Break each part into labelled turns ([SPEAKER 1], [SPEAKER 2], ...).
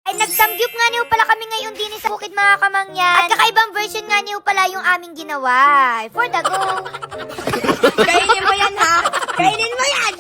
[SPEAKER 1] Ay, nagsamgyup nga niyo pala kami ngayon din sa bukid mga kamangyan. At kakaibang version nga niyo pala yung aming ginawa. For the go.
[SPEAKER 2] Kainin mo yan, ha? Kainin mo yan!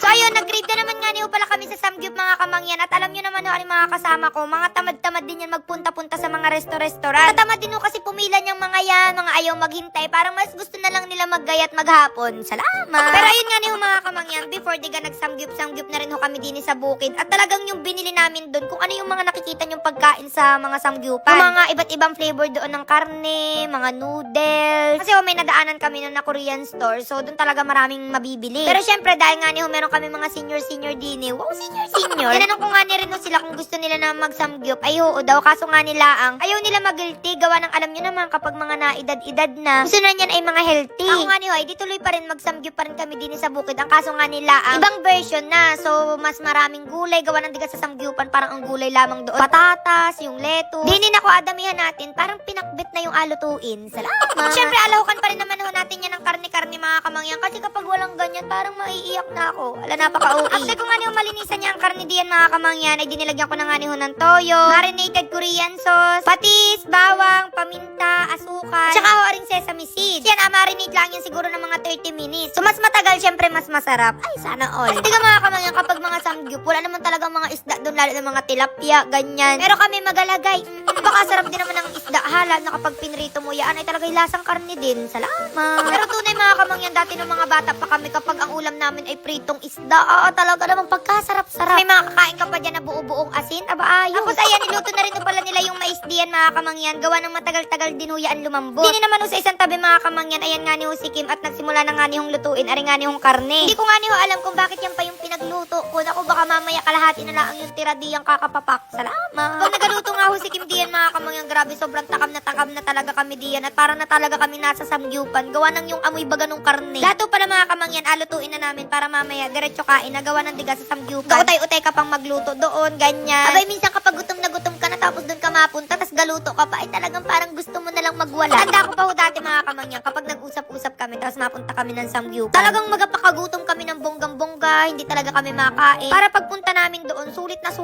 [SPEAKER 1] So ayun, nag-grade na naman nga niyo pala kami sa samgyup mga kamangyan. At alam niyo naman ano mga kasama ko, mga tamad-tamad din yan magpunta-punta sa mga resto-restaurant. Tamad din kasi pumila niyang mga yan, mga ayaw maghintay. Parang mas gusto na lang nila maggayat maghapon. Salamat! Pero ayun nga niyo mga kamangyan, before diga nagsamgyup-samgyup na rin ho kami din sa bukid. At talagang yung binili namin doon, kung ano yung mga nakikita niyong pagkain sa mga samgyupan. Yung mga iba't ibang flavor doon ng karne, mga noodles. Kasi may nadaanan kami noon na Korean store, so doon talaga maraming mabibili. Pero syempre, dahil nga niyo meron kami mga senior din wow, senior. Tinanong ko nga ni rin sila kung gusto nila na magsamgyup. Ay, oo daw, kaso nga nila ayaw nila mag-guilty, gawa ng alam nyo naman kapag mga naedad-edad na, gusto na niyan ay mga healthy. Ako nga niyo ay, di tuloy pa rin magsamgyup pa rin kami din sa bukid. Ang kaso nga nila, ibang version na, so mas maraming gulay, gawa ng diga sa samgyupan, parang ang gulay lamang doon. Patatas, yung leto. Dinin ako adamihan natin, parang pinakbit na yung alutuin. Salamat! Syempre, alahukan pa rin naman ho natin yan ng karne-karne mga kamangyan, kasi kapag walang ganyan, parang maiiyak na ako. Wala, napaka-OA. After ko nga niyo malinisan niya ang karne diyan mga kamangyan, ay dinilagyan ko na nga niyo ng toyo, marinated Korean sauce, patis, bawang, paminta, asukal, tsaka ho ring sesame seeds. Yan, marinate lang yan siguro ng mga 30 minutes. So, mas matagal, syempre, mas masarap. Ay, sana all. Kasi diga mga kamangyan, kapag mga samgyup, wala naman talagang mga isda doon, lalo ng mga tilapia, ganyan. Pero kami magalagay. Baka sarap din naman ng isda. Hala, na kapag pinrito mo yan, ay talagang lasang karne din. Salamat. Pero tunay mga kamangyan, dati ng mga bata pa kami, kapag ang ulam namin ay pritong isda, talaga namang pagkasarap-sarap. May mga kakain ka pa dyan na buo-buong asin, ayos. Tapos ayan, niluto na rin pala nila yung mais diyan mga kamangyan, gawa ng matagal-tagal din huyaan lumambot. Hindi naman sa isang tabi mga kamangyan, ayan nga ni si Kim at nagsimula na nga niyong lutuin, ari nga niyong karne. Hindi ko nga niyo alam kung bakit yan pa yung pinagluto ko. Naku, baka mamaya kalahati na lang yung tira diyang kakapapak. Salamat. Pag nagaluto nga si Kim diyan mga kamangyan, grabe, sobrang takam na talaga kami diyan at parang na talaga kami nasa samgyupan, gawa ng yung amoy baga nung karne. Dato pala mga kamangyan, alutuin na namin para mamaya diretso kain na gawa ng diga sa samgyupan. Utay-utay ka pang magluto doon, ganyan. Abay, minsan kapag gutom ka na tapos doon ka mapunta, tas galuto ka pa, ay talagang parang gusto mo na lang magwala. Tanda ko pa ho dati mga kamangyan, kapag nag-usap-usap kami, tapos mapunta kami ng samgyupan, talagang magapakagutom kami ng bonggang-bongga, hindi talaga kami makain. Para pagpunta namin doon, sulit na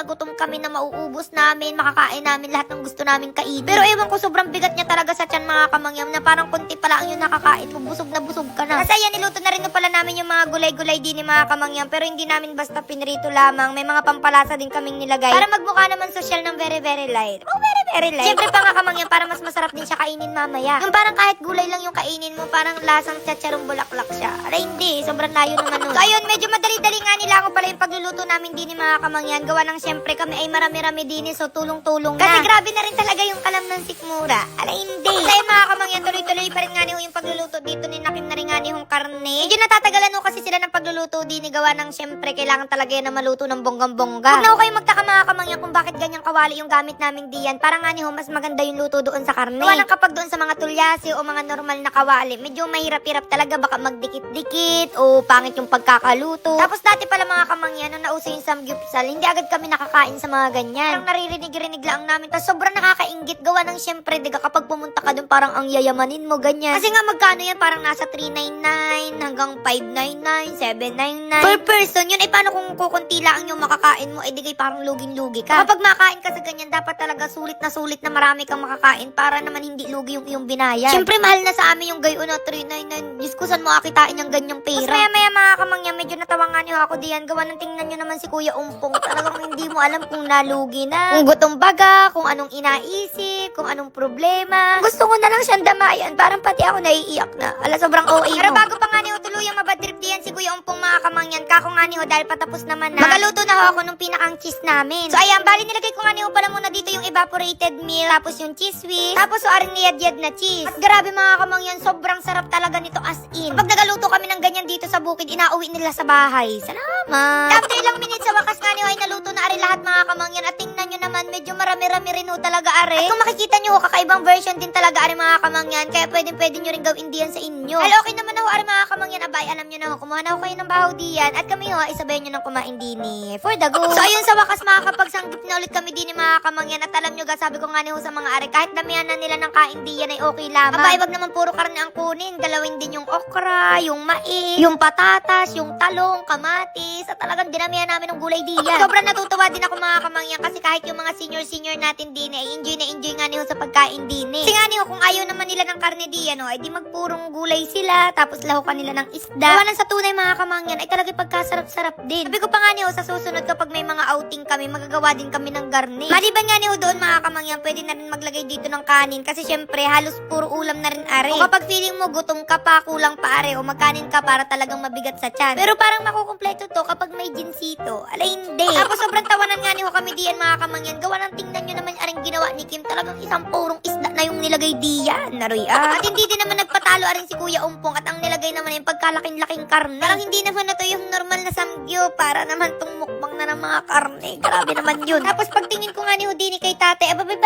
[SPEAKER 1] gutom kami na mauubos namin, makakain namin lahat ng gusto namin kainin. Pero ewan ko, sobrang bigat niya talaga sa tiyan mga kamangyan, na parang konti pa lang yung nakakain mo, busog ka na. Kasi yan, niluto na rin pala namin yung mga gulay-gulay din ni mga kamangyan, pero hindi namin basta pinrito lamang, may mga pampalasa din kaming nilagay para magmukha naman social ng very very light. Oh, very light. Siyempre pa nga kamangyan, para mas masarap din siya kainin mamaya. Yung parang kahit gulay lang yung kainin mo, parang lasang tsatsyarong bulaklak siya. Aray, hindi, sobrang layo naman nun. So ayun, medyo madali-dali nga nila ako pala yung pagluluto namin din ni mga kamangyan, gawa ng siyempre kami ay marami-rami din, so tulong-tulong na. Kasi grabe na rin talaga yung kalam ng sikmura. Aray, hindi. Kaya mga kamangyan, tuloy-tuloy pa rin nga niyo yung pagluluto dito ni Nakim na rin nga niyo yung karne. Medyo natatagalan ho kasi sila ng pagluluto din, gawa ng siyempre kailangan talaga yan na maluto ng bonggang-bongga. Huwag na ho kayo magtaka mga kamangyan kung bakit ganyang kawali yung gamit namin diyan. Para nga niyo mas maganda yung luto doon sa karne. Gawa ng kapag doon sa mga tulyasi o mga normal na kawali, medyo mahirap-hirap talaga, baka magdikit-dikit o pangit yung pagkakaluto. Tapos dati pala mga kamangyan, nung nauso yung samgyupsal, hindi agad kami nakakain sa mga ganyan. Parang naririnig-rinig lang namin. Tapos sobrang nakakainggit, gawa ng syempre, diga kapag pumunta ka doon, parang ang yayamanin mo, ganyan. Kasi nga magkano yan, parang nasa 399 hanggang 599, 799 per person. Yun ay paano kung kukunti lang yung makakain mo, ay digay parang luging-lugi ka. Kapag makain ka sa ganyan, dapat talaga sulit na marami kang makakain para naman hindi lugi yung binayad. Syempre, mahal na sa amin yung gayon na 399. Diyos ko, saan mo akitain yung ganyang pera? Mas maya mga kamangyan, medyo natawangan niyo ako diyan. Gawa ng tingnan nyo naman si Kuya Umpong. Talagang hindi mo alam kung nalugi na, kung gutom baga, kung anong inaisip, kung anong problema. Gusto ko na lang siyang damayan. Parang pati ako naiiyak na. Ala, sobrang OA mo. Pero bago pa nga niyo tuluyang mabadrip diyan si Kuya Umpong mga kamangyan, kako nga niyo dahil patapos naman na, magaluto na ho ako nung pinakang cheese namin. So ayan, bali nilagay ko nga niyo pala muna dito yung evaporated milk, tapos yung cheese whisk, tapos so aring niyad-yad na cheese. At grabe mga kamangyan, sobrang sarap talaga nito as in. Pag nagaluto kami ng ganyan dito sa bukid, inauwi nila sa bahay. Salamat! After ilang minutes, sa wakas nga niyo ay naluto na ari lahat mga kamangyan. At tingnan nyo naman naman, medyo marami-rami rin ho talaga are. At kung makikita nyo ho, kakaibang version din talaga are mga kamangyan, kaya pwede nyo rin gawin diyan sa inyo. Well, okay naman ho are mga kamangyan, abay, alam nyo na ho, kumuha na ho kayo ng bahaw diyan, at kami ho, isabayan nyo ng kumain din for the go. So ayun, sa wakas makakapagsanggip na ulit kami din mga kamangyan, at alam nyo ga, sabi ko nga ni ho sa mga are, kahit damihan na nila ng kain diyan ay okay lamang. Abay, wag naman puro karne ang kunin, galawin din yung okra, yung mais, yung patatas, yung talong, kamatis, at talagang dinamihan namin ng gulay diyan. Sobrang natutuwa din ako mga kamangyan, kasi kahit yung mga senior natin din ay enjoy nga niyo sa pagkain din eh. Kasi nga niyo, kung ayaw naman nila ng karne diyan, no, ay di magpurong gulay sila, tapos lahukan nila ng isda. Kawanan sa tunay mga kamangyan, ay talaga pagkasarap-sarap din. Sabi ko pa nga niyo, sa susunod kapag may mga outing kami, magagawa din kami ng garni. Maliban nga niyo doon mga kamangyan, pwede na rin maglagay dito ng kanin, kasi syempre halos puro ulam na rin are. O kapag feeling mo gutom ka pa, kulang pa are, o magkanin ka para talagang mabigat sa tiyan. Pero parang makukumpleto to kapag may ginsito. Alay hindi. Tapos sobrang tawanan nga niyo kami diyan mga kamangyan, gawa ng tingnan nyo naman aring ginawa ni Kim, talagang isang purong isda na yung nilagay diyan. Naroy At hindi din naman nagpatalo aring si Kuya Umpong, at ang nilagay naman yung pagkalaking-laking karne. Parang hindi naman na to yung normal na samgyo, para naman tong mukbang na ng mga karne. Grabe naman yun. Tapos pagtingin ko nga ni Houdini kay tate, ababay,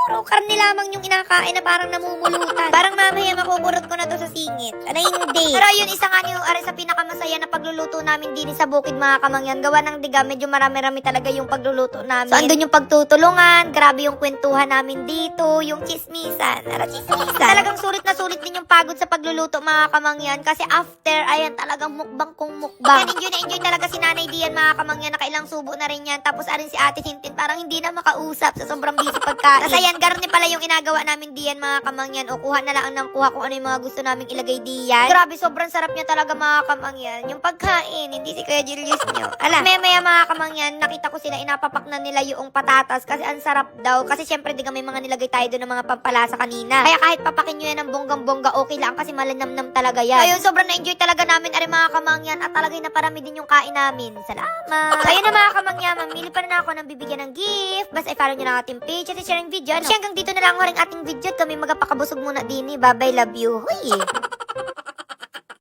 [SPEAKER 1] puro karne lamang yung inakain na parang namumulutan. Parang mamaya makukurot ko na to sa singit. Ano hindi. Pero yun, isa nga niyo are sa pinakamasaya na pagluluto namin din sa bukid mga kamangyan. Gawa ng diga, medyo marami-rami talaga yung pagluluto namin. So andun yung pagtutulungan, grabe yung kwentuhan namin dito, yung chismisan. Talagang sulit na sulit din yung pagod sa pagluluto mga kamangyan, kasi after, ayan talagang mukbang kung mukbang. Enjoy talaga si Nanay Dian mga kamangyan, nakailang subo na rin yan. Tapos arin si Ate Hintin, parang hindi na makausap sa sobrang busy pagkain. Tapos ayan, garni pala yung inagawa namin diyan mga kamangyan, o kuha na lang ng kuha kung ano yung mga gusto naming ilagay diyan. Grabe, sobrang sarap niya talaga mga kamangyan. Yung pagkain, hindi si Kuya Julius nyo. Maya mga kamangyan, nakita ko sila, inapapak na nila yung patatas, kasi ang sarap daw. Kasi syempre di may mga nilagay tayo doon ng mga pampalasa kanina. Kaya kahit papakin nyo yan ng bonggang-bongga, okay lang, kasi malanamnam talaga yan. Ayun, sobrang na-enjoy talaga namin are mga kamangyan, at talagang naparami din yung kain namin. Salamat! So ayun na mga kamangyan, mamili pa rin ako ng bibigyan ng gift. Basta i-follow nyo lang ating page at i-share yung video. Hanggang dito na lang ang ating video at kami magpakabusog muna din. Bye-bye, love you. Huy!